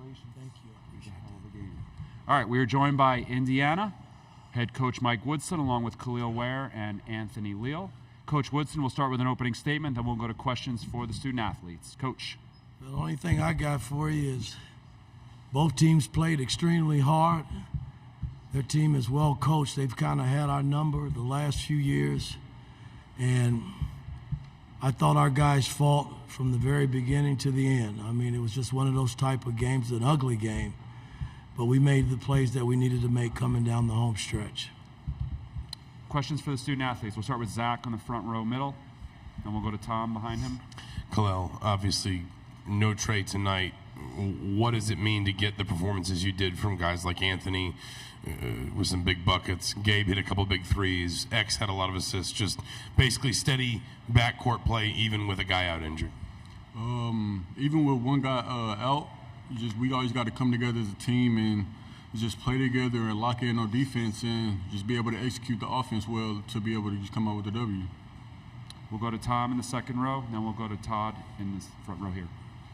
Thank you. Appreciate it. All right, we are joined by Indiana head coach Mike Woodson, along with Kel'el Ware and Anthony Leal. Coach Woodson, we'll start with an opening statement, then we'll go to questions for the student athletes. Coach. The only thing I got for you is both teams played extremely hard. Their team is well coached. They've kind of had our number the last few years. And I thought our guys fought from the very beginning to the end. I mean, it was just one of those type of games, an ugly game. But we made the plays that we needed to make coming down the home stretch. Questions for the student athletes. We'll start with Zach on the front row middle, and we'll go to Tom behind him. Kel'el, obviously no Trey tonight. What does it mean to get the performances you did from guys like Anthony with some big buckets? Gabe hit a couple big threes. X had a lot of assists. Just basically steady backcourt play, even with a guy out injured. Even with one guy out, we always got to come together as a team and just play together and lock in on defense and just be able to execute the offense well to be able to just come out with a W. We'll go to Tom in the second row, then we'll go to Todd in the front row here.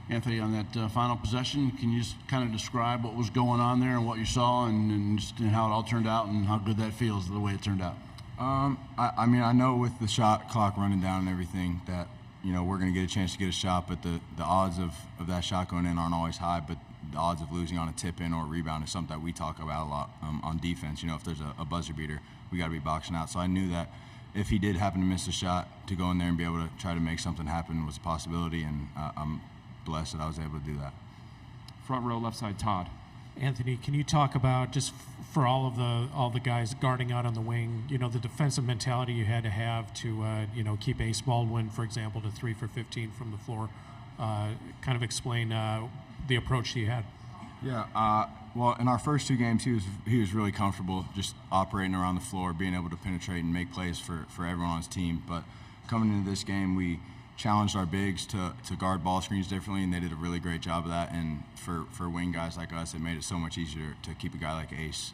Anthony, on that final possession, can you just kind of describe what was going on there and what you saw and just how it all turned out and how good that feels the way it turned out? I mean, I know with the shot clock running down and everything that, we're going to get a chance to get a shot, but the odds of that shot going in aren't always high, but the odds of losing on a tip-in or a rebound is something that we talk about a lot on defense. If there's a buzzer beater, we got to be boxing out. So I knew that if he did happen to miss a shot, to go in there and be able to try to make something happen was a possibility, and I'm blessed that I was able to do that. Front row, left side, Todd. Anthony, can you talk about, just for all the guys guarding out on the wing, the defensive mentality you had to have to keep Ace Baldwin, for example, to 3 for 15 from the floor? Kind of explain the approach you had. Yeah. Well, in our first two games, he was really comfortable just operating around the floor, being able to penetrate and make plays for everyone on his team. But coming into this game, we challenged our bigs to guard ball screens differently, and they did a really great job of that. And for wing guys like us, it made it so much easier to keep a guy like Ace,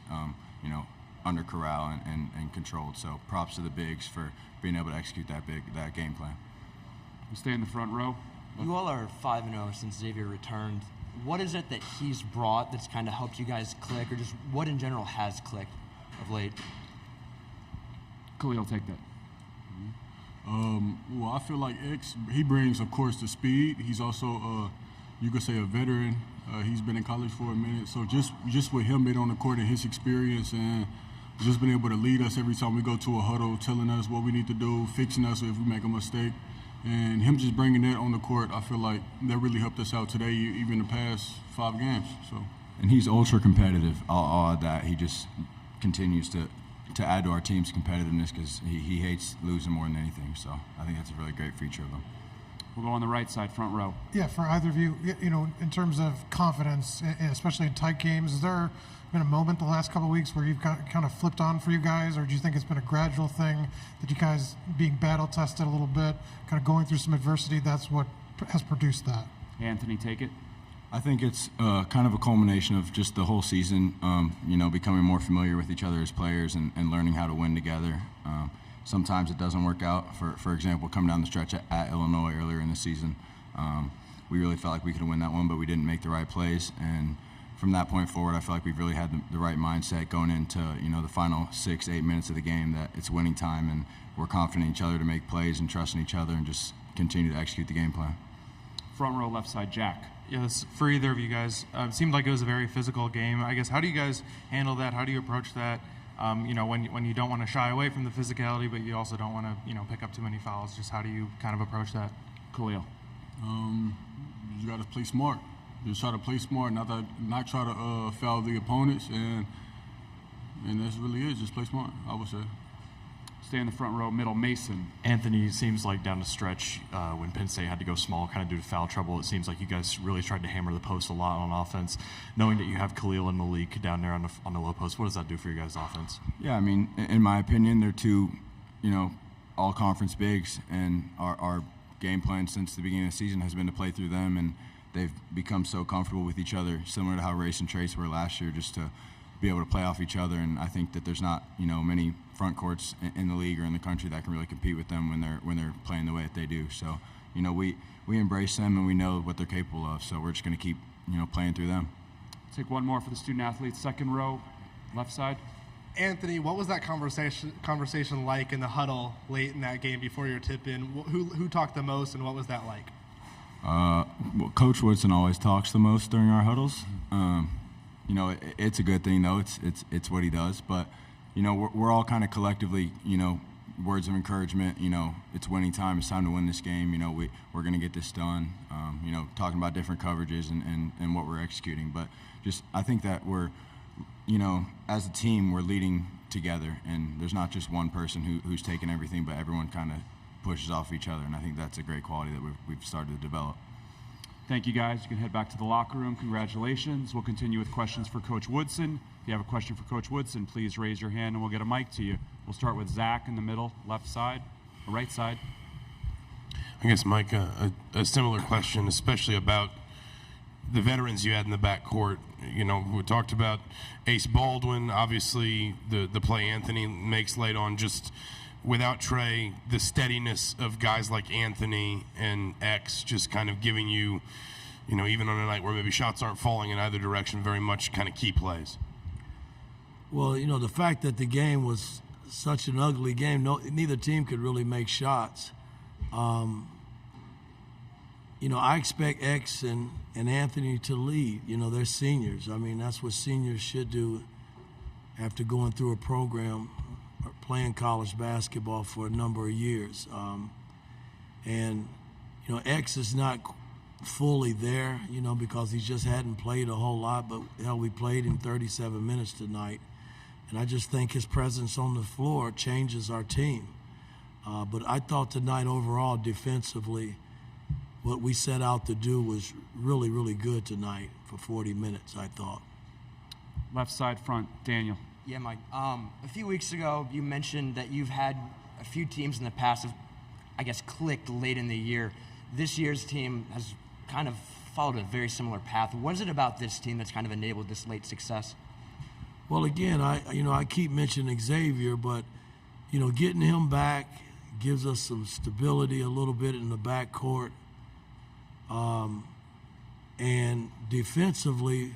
under corral and controlled. So props to the bigs for being able to execute that game plan. We'll stay in the front row. You all are 5-0 since Xavier returned. What is it that he's brought that's kind of helped you guys click, or just what in general has clicked of late? Kel'el, take that. Well, I feel like X, he brings, of course, the speed. He's also, you could say, a veteran. He's been in college for a minute. So just with him being on the court and his experience and just being able to lead us every time we go to a huddle, telling us what we need to do, fixing us if we make a mistake. And him just bringing that on the court, I feel like that really helped us out today, even the past 5 games. So. And he's ultra competitive. I'll add that. He just continues to add to our team's competitiveness because he hates losing more than anything. So I think that's a really great feature of him. We'll go on the right side, front row. Yeah, for either of you, in terms of confidence, especially in tight games, has there been a moment the last couple of weeks where you've kind of flipped on for you guys, or do you think it's been a gradual thing that you guys being battle tested a little bit, kind of going through some adversity, that's what has produced that? Anthony, take it. I think it's kind of a culmination of just the whole season, becoming more familiar with each other as players and learning how to win together. Sometimes it doesn't work out. For example, coming down the stretch at Illinois earlier in the season, we really felt like we could win that one, but we didn't make the right plays. And from that point forward, I feel like we've really had the right mindset going into the final 6-8 minutes of the game, that it's winning time and we're confident in each other to make plays and trusting each other and just continue to execute the game plan. Front row, left side, Jack. Yes, for either of you guys, it seemed like it was a very physical game. I guess, how do you guys handle that? How do you approach that? When you don't want to shy away from the physicality, but you also don't want to pick up too many fouls. Just how do you kind of approach that? Kel'el. You got to play smart. Just try to play smart, not try to foul the opponents, and that's really it. Just play smart, I would say. Stay in the front row, middle, Mason. Anthony, it seems like down the stretch when Penn State had to go small kind of due to foul trouble, it seems like you guys really tried to hammer the post a lot on offense. Knowing that you have Kel'el and Malik down there on the low post, what does that do for you guys' offense? Yeah, I mean, in my opinion, they're two, all-conference bigs, and our game plan since the beginning of the season has been to play through them, and they've become so comfortable with each other, similar to how Race and Trace were last year, just to be able to play off each other. And I think that there's not, many front courts in the league or in the country that can really compete with them when they're playing the way that they do. So, we embrace them and we know what they're capable of. So we're just going to keep, playing through them. Take one more for the student athletes. Second row, left side. Anthony, what was that conversation like in the huddle late in that game before your tip-in? Who talked the most, and what was that like? Well, Coach Woodson always talks the most during our huddles. You know, it's a good thing, though. It's what he does. But, you know, we're all kind of collectively, you know, words of encouragement. You know, it's winning time. It's time to win this game. You know, we're going to get this done. You know, talking about different coverages and what we're executing. But just I think that we're, you know, as a team, we're leading together. And there's not just one person who's taking everything, but everyone kind of pushes off each other. And I think that's a great quality that we've started to develop. Thank you, guys. You can head back to the locker room. Congratulations. We'll continue with questions for Coach Woodson. If you have a question for Coach Woodson, please raise your hand and we'll get a mic to you. We'll start with Zach in the middle, left side, or right side. I guess, Mike, a similar question, especially about the veterans you had in the backcourt. You know, we talked about Ace Baldwin, obviously the play Anthony makes late on. Just without Trey, the steadiness of guys like Anthony and X just kind of giving you, you know, even on a night where maybe shots aren't falling in either direction, very much kind of key plays. Well, you know, the fact that the game was such an ugly game, neither team could really make shots. You know, I expect X and Anthony to lead. You know, they're seniors. I mean, that's what seniors should do after going through a program or playing college basketball for a number of years. And, you know, X is not fully there, you know, because he just hadn't played a whole lot, but hell, we played him 37 minutes tonight. And I just think his presence on the floor changes our team. But I thought tonight overall defensively, what we set out to do was really, really good tonight for 40 minutes, I thought. Left side front, Daniel. Yeah, Mike. A few weeks ago, you mentioned that you've had a few teams in the past have, I guess, clicked late in the year. This year's team has kind of followed a very similar path. What is it about this team that's kind of enabled this late success? Well, again, I keep mentioning Xavier, but, you know, getting him back gives us some stability a little bit in the backcourt. And defensively,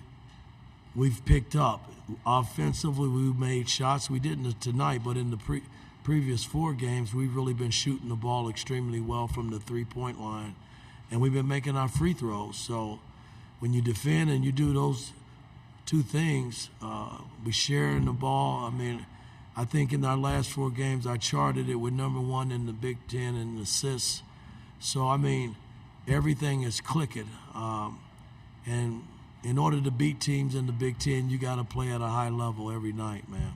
we've picked up. Offensively, we've made shots. We didn't tonight, but in the previous 4 games, we've really been shooting the ball extremely well from the three-point line. And we've been making our free throws. So when you defend and you do those 2 things, we sharing the ball. I mean, I think in our last 4 games, I charted it with number 1 in the Big Ten in assists. So, I mean, everything is clicking. And in order to beat teams in the Big Ten, you got to play at a high level every night, man.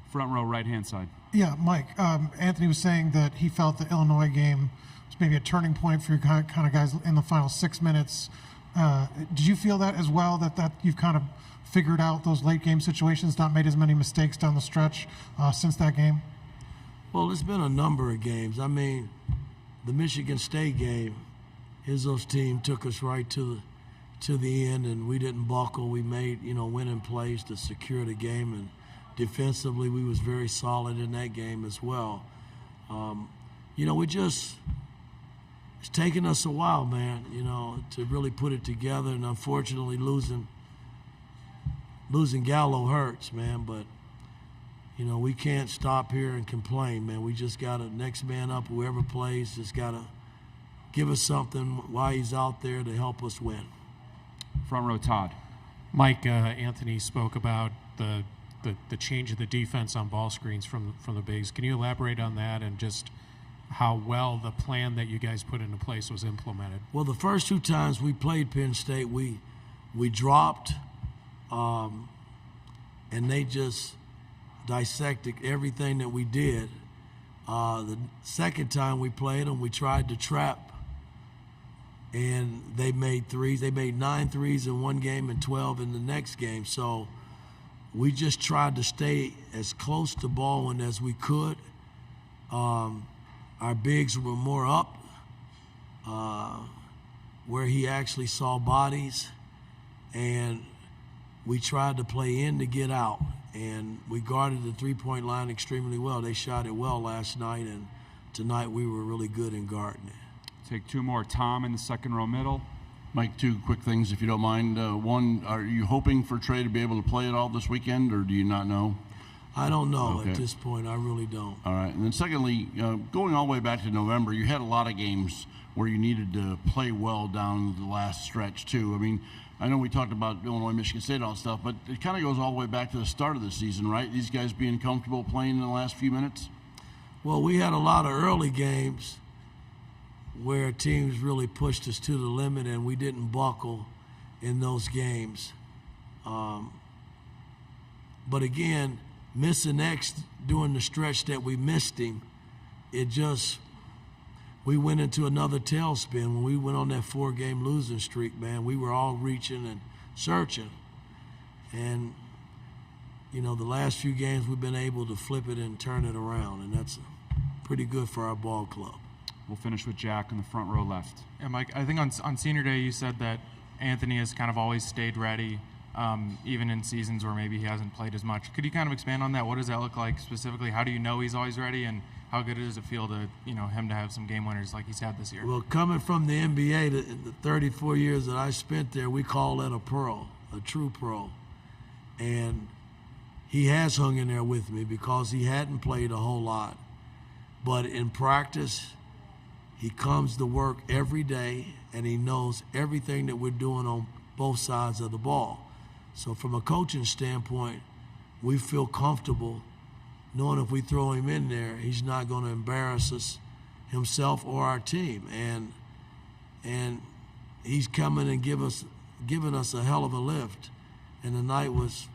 Front row, right-hand side. Yeah, Mike, Anthony was saying that he felt the Illinois game was maybe a turning point for your kind of guys in the final 6 minutes. Did you feel that as well, that you've kind of figured out those late game situations, not made as many mistakes down the stretch since that game? Well, it's been a number of games. I mean, the Michigan State game, Izzo's team took us right to the end, and we didn't buckle. We made, you know, winning plays to secure the game, and defensively we was very solid in that game as well. You know, it's taken us a while, man, you know, to really put it together, and unfortunately losing Gallo hurts, man, but, you know, we can't stop here and complain, man. We just got to, next man up, whoever plays, just got to give us something while he's out there to help us win. Front row, Todd. Mike, Anthony spoke about the change of the defense on ball screens from the bigs. Can you elaborate on that and just how well the plan that you guys put into place was implemented? Well, the first 2 times we played Penn State, we dropped, and they just dissected everything that we did. The second time we played them, we tried to trap, and they made threes. They made 9 threes in one game and 12 in the next game. So we just tried to stay as close to Baldwin as we could. Our bigs were more up, where he actually saw bodies, and we tried to play in to get out, and we guarded the three-point line extremely well. They shot it well last night, and tonight we were really good in guarding it. Take 2 more. Tom in the second row middle. Mike, two quick things, if you don't mind. One, are you hoping for Trey to be able to play it all this weekend, or do you not know? I don't know Okay. at this point. I really don't. All right. And then secondly, going all the way back to November, you had a lot of games where you needed to play well down the last stretch, too. I mean, I know we talked about Illinois, Michigan State, and all that stuff, but it kind of goes all the way back to the start of the season, right? These guys being comfortable playing in the last few minutes? Well, we had a lot of early games where teams really pushed us to the limit, and we didn't buckle in those games. But again, missing X during the stretch that we missed him, we went into another tailspin. When we went on that 4-game losing streak, man, we were all reaching and searching. And, you know, the last few games we've been able to flip it and turn it around, and that's pretty good for our ball club. We'll finish with Jack in the front row left. Yeah, Mike, I think on senior day you said that Anthony has kind of always stayed ready, even in seasons where maybe he hasn't played as much. Could you kind of expand on that? What does that look like specifically? How do you know he's always ready, and how good does it feel to, him to have some game winners like he's had this year? Well, coming from the NBA, the 34 years that I spent there, we call that a pro, a true pro. And he has hung in there with me because he hadn't played a whole lot. But in practice, he comes to work every day, and he knows everything that we're doing on both sides of the ball. So from a coaching standpoint, we feel comfortable knowing if we throw him in there, he's not going to embarrass us, himself or our team. And he's coming and giving us a hell of a lift. And the night was,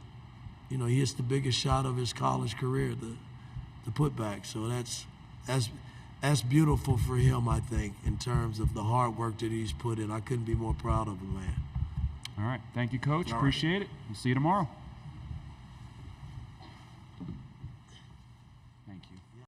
he hits the biggest shot of his college career, the putback. So that's beautiful for him, I think, in terms of the hard work that he's put in. I couldn't be more proud of him, man. All right. Thank you, Coach. Appreciate it. We'll see you tomorrow.